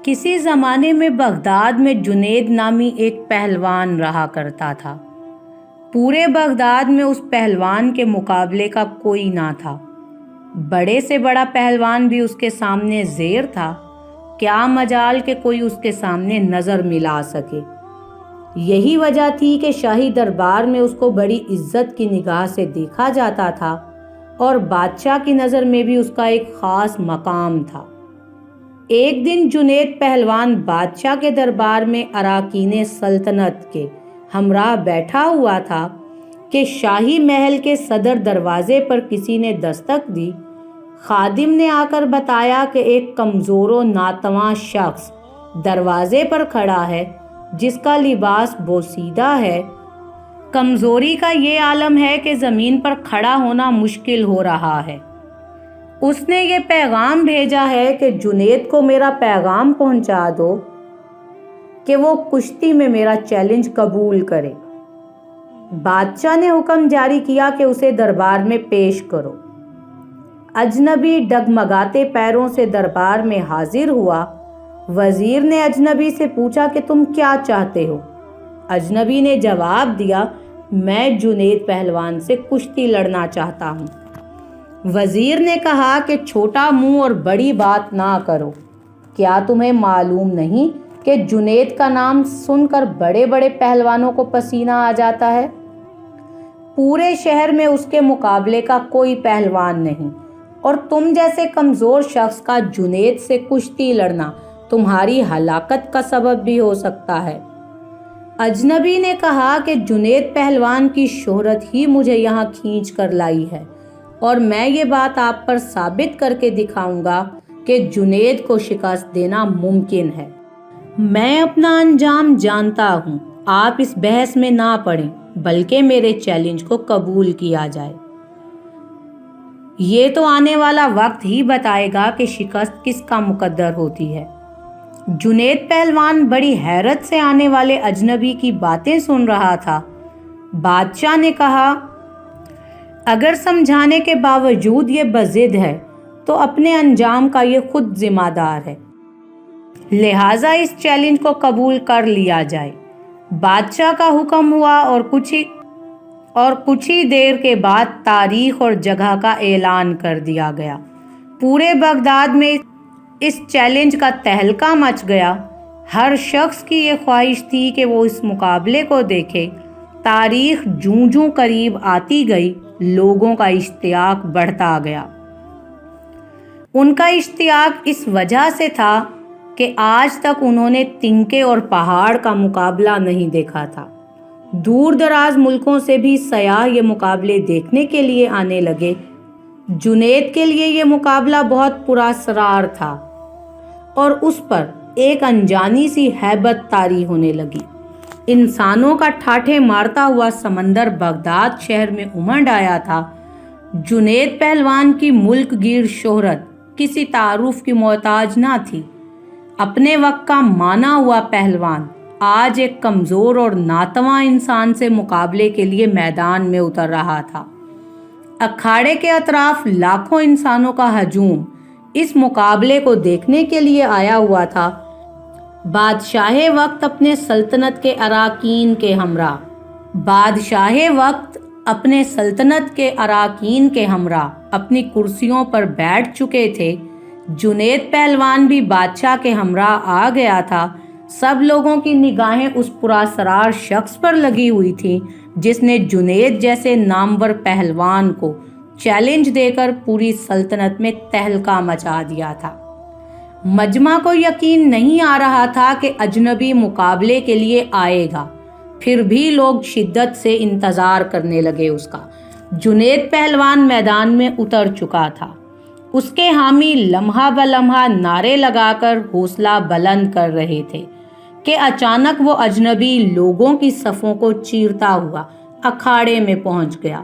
کسی زمانے میں بغداد میں جنید نامی ایک پہلوان رہا کرتا تھا۔ پورے بغداد میں اس پہلوان کے مقابلے کا کوئی نہ تھا۔ بڑے سے بڑا پہلوان بھی اس کے سامنے زیر تھا۔ کیا مجال کہ کوئی اس کے سامنے نظر ملا سکے۔ یہی وجہ تھی کہ شاہی دربار میں اس کو بڑی عزت کی نگاہ سے دیکھا جاتا تھا اور بادشاہ کی نظر میں بھی اس کا ایک خاص مقام تھا۔ ایک دن جنید پہلوان بادشاہ کے دربار میں اراکین سلطنت کے ہمراہ بیٹھا ہوا تھا کہ شاہی محل کے صدر دروازے پر کسی نے دستک دی۔ خادم نے آ کر بتایا کہ ایک کمزور و ناتواں شخص دروازے پر کھڑا ہے جس کا لباس بوسیدہ ہے۔ کمزوری کا یہ عالم ہے کہ زمین پر کھڑا ہونا مشکل ہو رہا ہے۔ اس نے یہ پیغام بھیجا ہے کہ جنید کو میرا پیغام پہنچا دو کہ وہ کشتی میں میرا چیلنج قبول کرے۔ بادشاہ نے حکم جاری کیا کہ اسے دربار میں پیش کرو۔ اجنبی ڈگمگاتے پیروں سے دربار میں حاضر ہوا۔ وزیر نے اجنبی سے پوچھا کہ تم کیا چاہتے ہو؟ اجنبی نے جواب دیا، میں جنید پہلوان سے کشتی لڑنا چاہتا ہوں۔ وزیر نے کہا کہ چھوٹا منہ اور بڑی بات نہ کرو۔ کیا تمہیں معلوم نہیں کہ جنید کا نام سن کر بڑے بڑے پہلوانوں کو پسینہ آ جاتا ہے؟ پورے شہر میں اس کے مقابلے کا کوئی پہلوان نہیں، اور تم جیسے کمزور شخص کا جنید سے کشتی لڑنا تمہاری ہلاکت کا سبب بھی ہو سکتا ہے۔ اجنبی نے کہا کہ جنید پہلوان کی شہرت ہی مجھے یہاں کھینچ کر لائی ہے، اور میں یہ بات آپ پر ثابت کر کے دکھاؤں گا کہ جنید کو شکست دینا ممکن ہے۔ میں اپنا انجام جانتا ہوں، آپ اس بحث میں نہ پڑیں بلکہ میرے چیلنج کو قبول کیا جائے۔ یہ تو آنے والا وقت ہی بتائے گا کہ شکست کس کا مقدر ہوتی ہے۔ جنید پہلوان بڑی حیرت سے آنے والے اجنبی کی باتیں سن رہا تھا۔ بادشاہ نے کہا، اگر سمجھانے کے باوجود یہ بضد ہے تو اپنے انجام کا یہ خود ذمہ دار ہے، لہٰذا اس چیلنج کو قبول کر لیا جائے۔ بادشاہ کا حکم ہوا اور کچھ ہی دیر کے بعد تاریخ اور جگہ کا اعلان کر دیا گیا۔ پورے بغداد میں اس چیلنج کا تہلکہ مچ گیا۔ ہر شخص کی یہ خواہش تھی کہ وہ اس مقابلے کو دیکھے۔ تاریخ جوں جوں قریب آتی گئی، لوگوں کا اشتیاق بڑھتا گیا۔ ان کا اشتیاق اس وجہ سے تھا کہ آج تک انہوں نے تنکے اور پہاڑ کا مقابلہ نہیں دیکھا تھا۔ دور دراز ملکوں سے بھی سیاح یہ مقابلے دیکھنے کے لیے آنے لگے۔ جنید کے لیے یہ مقابلہ بہت پراسرار تھا اور اس پر ایک انجانی سی ہیبت طاری ہونے لگی۔ انسانوں کا ٹھاٹھے مارتا ہوا سمندر بغداد شہر میں امڈ آیا تھا۔ جنید پہلوان کی ملک گیر شہرت کسی تعارف کی محتاج نہ تھی۔ اپنے وقت کا مانا ہوا پہلوان آج ایک کمزور اور ناتواں انسان سے مقابلے کے لیے میدان میں اتر رہا تھا۔ اکھاڑے کے اطراف لاکھوں انسانوں کا ہجوم اس مقابلے کو دیکھنے کے لیے آیا ہوا تھا۔ بادشاہ وقت اپنے سلطنت کے اراکین کے ہمراہ اپنی کرسیوں پر بیٹھ چکے تھے۔ جنید پہلوان بھی بادشاہ کے ہمراہ آ گیا تھا۔ سب لوگوں کی نگاہیں اس پراسرار شخص پر لگی ہوئی تھیں جس نے جنید جیسے نامور پہلوان کو چیلنج دے کر پوری سلطنت میں تہلکہ مچا دیا تھا۔ مجمع کو یقین نہیں آ رہا تھا کہ اجنبی مقابلے کے لیے آئے گا، پھر بھی لوگ شدت سے انتظار کرنے لگے اس کا۔ جنید پہلوان میدان میں اتر چکا تھا۔ اس کے حامی لمحہ بلمحہ نعرے لگا کر حوصلہ بلند کر رہے تھے کہ اچانک وہ اجنبی لوگوں کی صفوں کو چیرتا ہوا اکھاڑے میں پہنچ گیا۔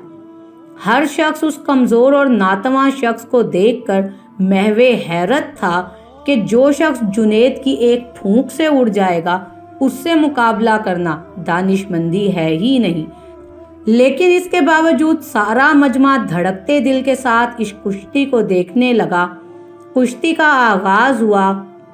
ہر شخص اس کمزور اور ناتواں شخص کو دیکھ کر محو حیرت تھا کہ جو شخص جنید کی ایک پھونک سے اڑ جائے گا اس سے مقابلہ کرنا دانشمندی ہے ہی نہیں۔ لیکن اس کے باوجود سارا مجمع دھڑکتے دل کے ساتھ اس کشتی کو دیکھنے لگا۔ کشتی کا آغاز ہوا۔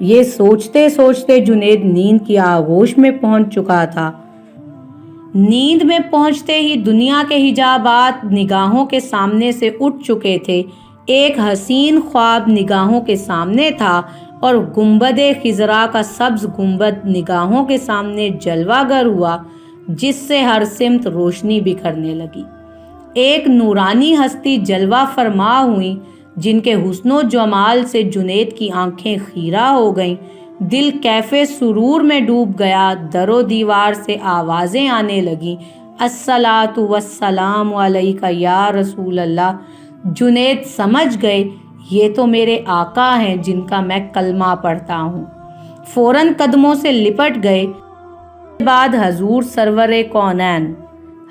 یہ سوچتے سوچتے جنید نیند کی آغوش میں پہنچ چکا تھا۔ نیند میں پہنچتے ہی دنیا کے حجابات نگاہوں کے سامنے سے اٹھ چکے تھے۔ ایک حسین خواب نگاہوں کے سامنے تھا اور گنبد خضرا کا سبز گنبد نگاہوں کے سامنے جلوہ گر ہوا، جس سے ہر سمت روشنی بکھرنے لگی۔ ایک نورانی ہستی جلوہ فرما ہوئی، جن کے حسن و جمال سے جنید کی آنکھیں خیرہ ہو گئیں۔ دل کیف سرور میں ڈوب گیا۔ در و دیوار سے آوازیں آنے لگیں، الصلاۃ والسلام علیک یا رسول اللہ۔ جنید سمجھ گئے یہ تو میرے آقا ہیں جن کا میں کلمہ پڑھتا ہوں۔ فوراً قدموں سے لپٹ گئے۔ بعد حضور سرور کونین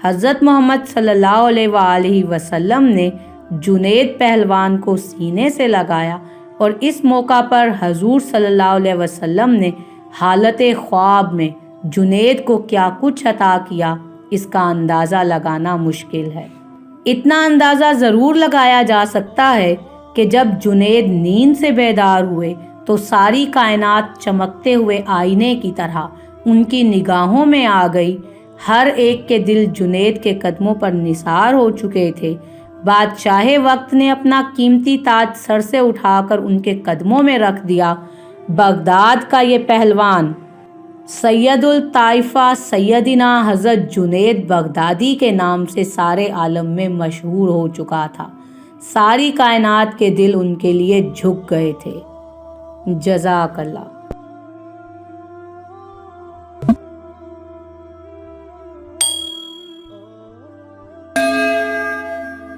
حضرت محمد صلی اللہ علیہ وآلہ وسلم نے جنید پہلوان کو سینے سے لگایا اور اس موقع پر حضور صلی اللہ علیہ وسلم نے حالت خواب میں جنید کو کیا کچھ عطا کیا، اس کا اندازہ لگانا مشکل ہے۔ اتنا اندازہ ضرور لگایا جا سکتا ہے کہ جب جنید نیند سے بیدار ہوئے تو ساری کائنات چمکتے ہوئے آئینے کی طرح ان کی نگاہوں میں آ گئی۔ ہر ایک کے دل جنید کے قدموں پر نثار ہو چکے تھے۔ بادشاہ وقت نے اپنا قیمتی تاج سر سے اٹھا کر ان کے قدموں میں رکھ دیا۔ بغداد کا یہ پہلوان سید الطائفہ سیدنا حضرت جنید بغدادی کے نام سے سارے عالم میں مشہور ہو چکا تھا۔ ساری کائنات کے دل ان کے لیے جھک گئے تھے۔ جزاک اللہ۔